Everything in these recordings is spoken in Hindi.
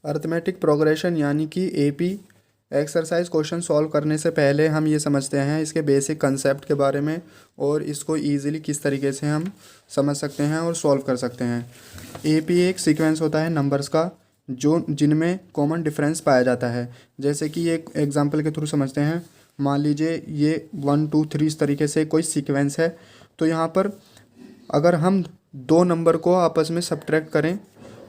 अर्थमेटिक प्रोग्रेशन यानी कि एपी एक्सरसाइज क्वेश्चन सॉल्व करने से पहले हम ये समझते हैं इसके बेसिक कंसेप्ट के बारे में और इसको इजीली किस तरीके से हम समझ सकते हैं और सॉल्व कर सकते हैं। एपी एक सीक्वेंस होता है नंबर्स का जो जिनमें कॉमन डिफरेंस पाया जाता है। जैसे कि एक एग्जांपल के थ्रू समझते हैं। मान लीजिए ये 1 2 3 इस तरीके से कोई सीक्वेंस है। तो यहाँ पर अगर हम दो नंबर को आपस में सब्ट्रैक्ट करें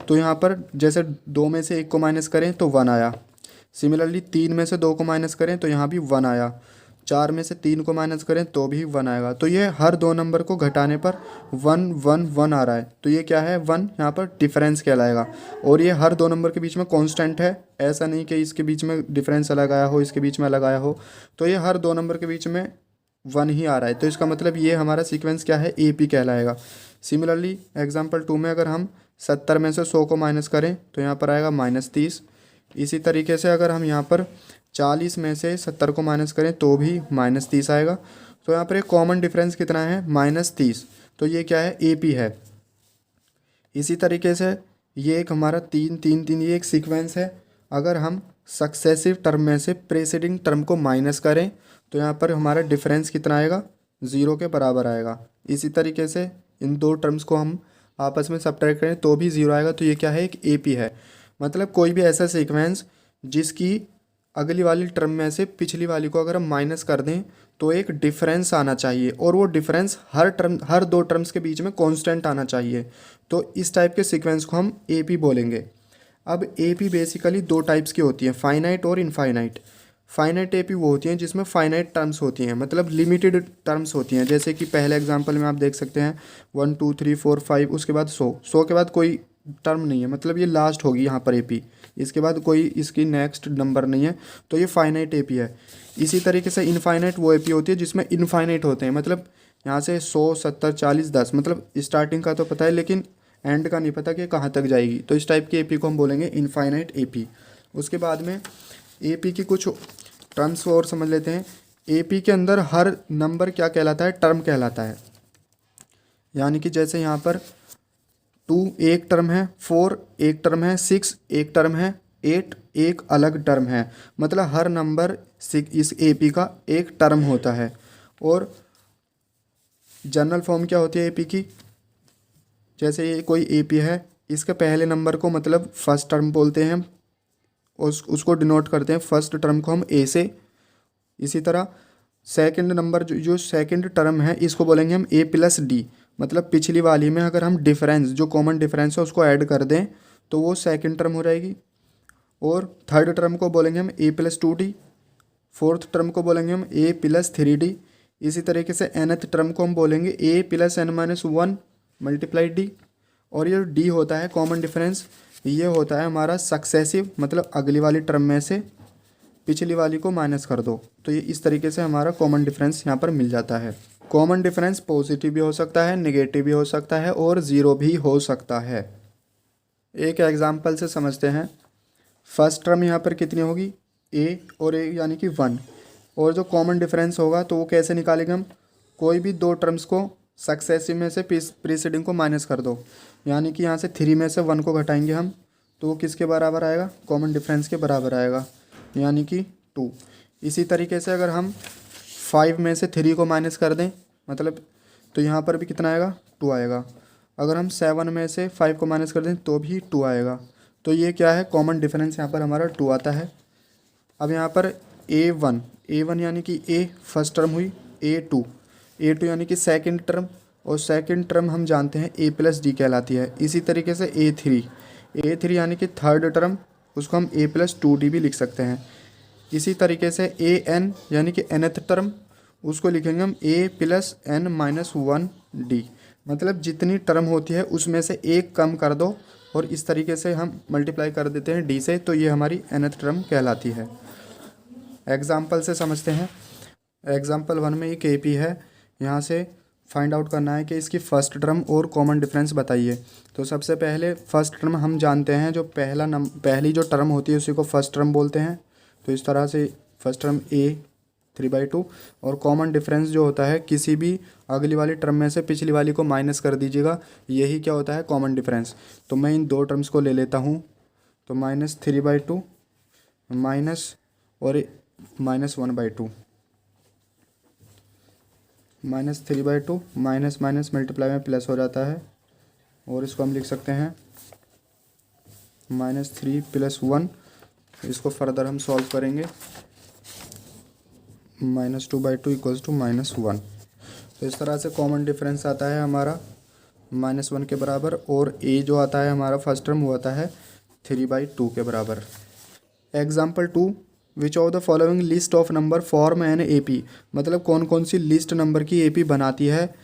तो यहाँ पर जैसे 2 में से 1 को माइनस करें तो 1 आया। सिमिलरली 3 में से 2 को माइनस करें तो यहाँ भी 1 आया। 4 में से 3 को माइनस करें तो भी 1 आएगा। तो ये हर दो नंबर को घटाने पर 1 1 1 आ रहा है। तो ये क्या है 1 यहाँ पर डिफरेंस कहलाएगा। और ये हर दो नंबर के बीच में कांस्टेंट है, ऐसा नहीं कि इसके बीच में डिफरेंस अलग आया हो, इसके बीच में अलग आया हो। तो ये हर दो नंबर के बीच में 1 ही आ रहा है। तो इसका मतलब ये हमारा सीक्वेंस क्या है एपी कहलाएगा। सिमिलरली एग्जाम्पल 2 में अगर हम 70 में से 100 को माइनस करें तो यहाँ पर आएगा -30। इसी तरीके से अगर हम यहाँ पर 40 में से 70 को माइनस करें तो भी -30 आएगा। तो यहाँ पर एक कॉमन डिफरेंस कितना है -30। तो ये क्या है एपी है। इसी तरीके से ये एक हमारा 3 3 3 ये एक सीक्वेंस है। अगर हम सक्सेसिव टर्म में से प्रेसिडिंग टर्म को माइनस करें तो यहाँ पर हमारा डिफरेंस कितना आएगा 0 के बराबर आएगा। इसी तरीके से इन दो टर्म्स को हम आपस में सब्ट्रैक्ट करें तो भी 0 आएगा। तो ये क्या है एक एपी है। मतलब कोई भी ऐसा सीक्वेंस जिसकी अगली वाली टर्म में से पिछली वाली को अगर हम माइनस कर दें तो एक डिफरेंस आना चाहिए और वो डिफरेंस हर दो टर्म्स के बीच में कांस्टेंट आना चाहिए। तो इस टाइप के सीक्वेंस को हम एपी बोलेंगे। अब एपी बेसिकली दो टाइप्स की होती है, फाइनाइट और इनफाइनाइट। फाइनाइट एपी वो होती हैं जिसमें फाइनाइट टर्म्स होती हैं, मतलब लिमिटेड टर्म्स होती हैं। जैसे कि पहले एग्जांपल में आप देख सकते हैं 1 2 3 4 5, उसके बाद 100 के बाद कोई टर्म नहीं है, मतलब ये लास्ट होगी यहाँ पर एपी, इसके बाद कोई इसकी नेक्स्ट नंबर नहीं है। तो ये फाइनाइट एपी है। इसी तरीके से इनफाइनाइट वो एपी होती है जिसमें इनफाइनाइट होते हैं, मतलब यहाँ से 100 70 40 10, मतलब स्टार्टिंग का तो पता है लेकिन एंड का नहीं पता कि कहाँ तक जाएगी। तो इस टाइप की एपी को हम बोलेंगे इनफाइनाइट एपी। उसके बाद में एपी की कुछ टर्म्स और समझ लेते हैं। एपी के अंदर हर नंबर क्या कहलाता है, टर्म कहलाता है। यानी कि जैसे यहाँ पर 2 एक टर्म है, 4 एक टर्म है, 6 एक टर्म है, 8 एक अलग टर्म है। मतलब हर नंबर इस एपी का एक टर्म होता है। और जनरल फॉर्म क्या होती है एपी की, जैसे ये कोई एपी है, इसके पहले नंबर को मतलब फर्स्ट टर्म बोलते हैं, उसको डिनोट करते हैं फर्स्ट टर्म को हम ए से। इसी तरह सेकंड नंबर जो सेकंड टर्म है इसको बोलेंगे हम ए प्लस डी, मतलब पिछली वाली में अगर हम डिफरेंस जो कॉमन डिफरेंस है उसको ऐड कर दें तो वो सेकंड टर्म हो जाएगी। और थर्ड टर्म को बोलेंगे हम ए प्लस 2d, फोर्थ टर्म को बोलेंगे हम ए प्लस 3d। इसी तरीके से nth टर्म को हम बोलेंगे ए प्लस n-1 मल्टीप्लाई डी। और ये डी होता है कॉमन डिफरेंस, ये होता है हमारा सक्सेसिव, मतलब अगली वाली टर्म में से पिछली वाली को माइनस कर दो। तो ये इस तरीके से हमारा कॉमन डिफरेंस यहाँ पर मिल जाता है। कॉमन डिफरेंस पॉजिटिव भी हो सकता है, नेगेटिव भी हो सकता है और ज़ीरो भी हो सकता है। एक एग्जांपल से समझते हैं। फर्स्ट टर्म यहाँ पर कितनी होगी ए और ए यानी कि 1। और जो कॉमन डिफरेंस होगा तो वो कैसे निकालेंगे हम, कोई भी दो टर्म्स को सक्सेसिव में से प्रीसीडिंग को माइनस कर दो। यानी कि यहाँ से 3 में से 1 को घटाएंगे हम तो वो किसके बराबर आएगा, कॉमन डिफरेंस के बराबर आएगा, यानी कि 2। इसी तरीके से अगर हम 5 में से 3 को माइनस कर दें मतलब तो यहाँ पर भी कितना आएगा 2 आएगा। अगर हम 7 में से 5 को माइनस कर दें तो भी 2 आएगा। तो ये क्या है कॉमन डिफरेंस यहाँ पर हमारा 2 आता है। अब यहाँ पर A1 यानी कि ए फर्स्ट टर्म हुई, A2 यानी कि सेकंड टर्म, और सेकंड टर्म हम जानते हैं ए प्लस डी कहलाती है। इसी तरीके से A3 यानी कि थर्ड टर्म, उसको हम ए प्लस 2d भी लिख सकते हैं। इसी तरीके से AN यानी कि nth टर्म, उसको लिखेंगे हम ए प्लस n-1d। मतलब जितनी टर्म होती है उसमें से एक कम कर दो और इस तरीके से हम मल्टीप्लाई कर देते हैं d से, तो ये हमारी nth टर्म कहलाती है। एग्जाम्पल से समझते हैं। एग्जाम्पल 1 में एक एपी है, यहाँ से फाइंड आउट करना है कि इसकी फर्स्ट टर्म और कॉमन डिफरेंस बताइए। तो सबसे पहले फर्स्ट टर्म हम जानते हैं, जो पहली जो टर्म होती है उसी को फर्स्ट टर्म बोलते हैं। तो इस तरह से फर्स्ट टर्म a 3/2, और कॉमन डिफरेंस जो होता है किसी भी अगली वाली टर्म में से पिछली वाली को माइनस कर दीजिएगा, यही क्या होता है कॉमन डिफरेंस। तो मैं इन दो टर्म्स को ले लेता हूँ। तो -3/2 माइनस और -1/2, -3/2 माइनस माइनस मल्टीप्लाई में प्लस हो जाता है, और इसको हम लिख सकते हैं -3 + 1। इसको फर्दर हम सॉल्व करेंगे, -2/2 = -1। तो इस तरह से कॉमन डिफरेंस आता है हमारा -1 के बराबर, और ए जो आता है हमारा फर्स्ट टर्म वो आता है 3/2 के बराबर। Example 2, which of the following list of number form an AP, मतलब कौन कौन सी लिस्ट नंबर की AP बनाती है,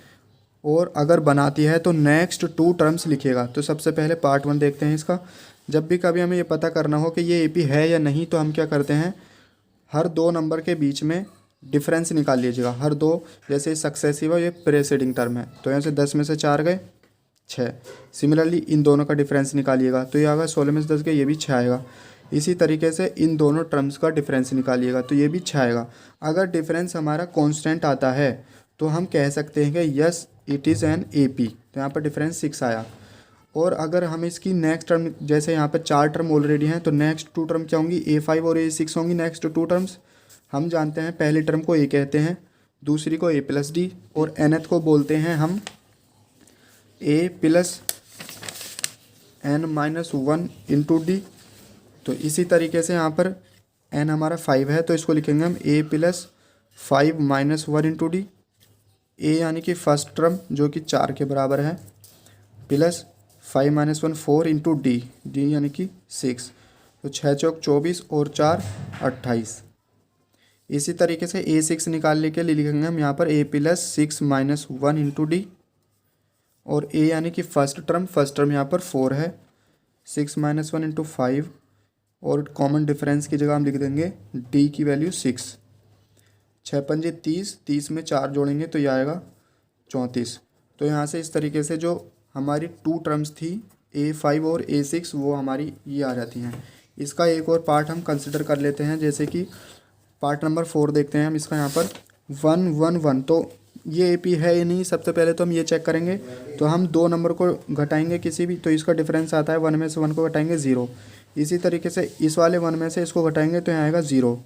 और अगर बनाती है तो नेक्स्ट 2 टर्म्स लिखेगा। तो सबसे पहले पार्ट 1 देखते हैं इसका। जब भी कभी हमें ये पता करना हो कि ये AP है या नहीं, तो हम क्या करते हैं, हर 2 नंबर के बीच में डिफरेंस निकाल लीजिएगा। हर 2, जैसे सक्सेसिव है, ये प्रेसीडिंग टर्म है, तो यहाँ से 10 में से 4 गए 6। सिमिलरली इन दोनों का डिफरेंस निकालिएगा, तो ये आएगा 16 में से 10 गए, ये भी 6 आएगा। इसी तरीके से इन दोनों टर्म्स का डिफरेंस निकालिएगा, तो ये भी 6 आएगा। अगर डिफरेंस हमारा कांस्टेंट आता है तो हम कह सकते हैं कि yes it is an AP, तो यहाँ पर डिफरेंस 6 आया। और अगर हम इसकी नेक्स्ट टर्म, जैसे यहाँ पर 4 टर्म ऑलरेडी हैं, तो नेक्स्ट 2 टर्म क्या होंगी, A5 और A6 होंगी नेक्स्ट 2 टर्म्स। हम जानते हैं पहली टर्म को A कहते हैं, दूसरी को A+D, और nth को बोलते हैं हम A + n-1 × D। तो इसी तरीके से यहाँ पर n हमारा 5 है, तो इसको लिखेंगे हम A + 5 - 1 × D। A यानी कि फर्स्ट टर्म जो कि 4 के बराबर है, प्लस 5 - 1 4 × D, D यानी कि 6, तो 6 चौक 24 और 4 28। इसी तरीके से A6 निकालने के लिए लिखेंगे हम यहाँ पर A + 6 - 1 × D, और A यानी कि फर्स्ट टर्म यहाँ पर 4 है, 6 - 1 × 5, और कॉमन डिफरेंस की जगह हम लिख देंगे D की वैल्यू 6। 6 × 5 = 30, 30 में 4 जोड़ेंगे तो यह आएगा 34। तो यहाँ से इस तरीके से जो हमारी 2 टर्म्स थी A5 और A6 वो हमारी ये आ जाती हैं। इसका एक और पार्ट हम कंसिडर कर लेते हैं, जैसे कि पार्ट नंबर 4 देखते हैं हम इसका। यहाँ पर 1 1 1, तो ये AP है या नहीं, सबसे पहले तो हम ये चेक करेंगे। तो हम 2 नंबर को घटाएंगे किसी भी, तो इसका डिफरेंस आता है 1 में से 1 को घटाएंगे 0। इसी तरीके से इस वाले 1 में से इसको घटाएंगे तो यहाँ आएगा 0,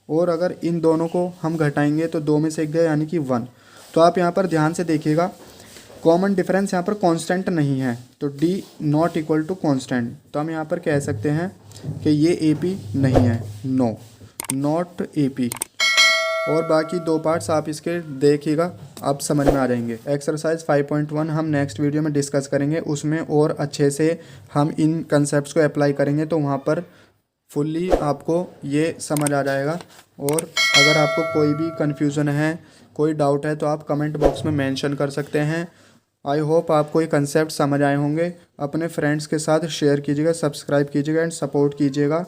और अगर इन दोनों को हम घटाएंगे तो 2 में से 1 गया यानी कि 1। तो आप यहाँ पर ध्यान से देखिएगा, कॉमन डिफरेंस यहाँ पर कांस्टेंट नहीं है, तो D ≠ कांस्टेंट, तो हम यहाँ पर कह सकते हैं कि ये AP नहीं है, नो नॉट AP। और बाकी 2 पार्ट्स आप इसके देखिएगा, आप समझ में आ जाएंगे। एक्सरसाइज 5.1 हम नेक्स्ट वीडियो में डिस्कस करेंगे, उसमें और अच्छे से हम इन कंसेप्ट्स को अप्लाई करेंगे, तो वहाँ पर फुल्ली आपको ये समझ आ जाएगा। और अगर आपको कोई भी कन्फ्यूज़न है, कोई डाउट है, तो आप कमेंट बॉक्स में मेंशन कर सकते हैं। आई होप आपको ये कंसेप्ट समझ आए होंगे। अपने फ्रेंड्स के साथ शेयर कीजिएगा, सब्सक्राइब कीजिएगा एंड सपोर्ट कीजिएगा।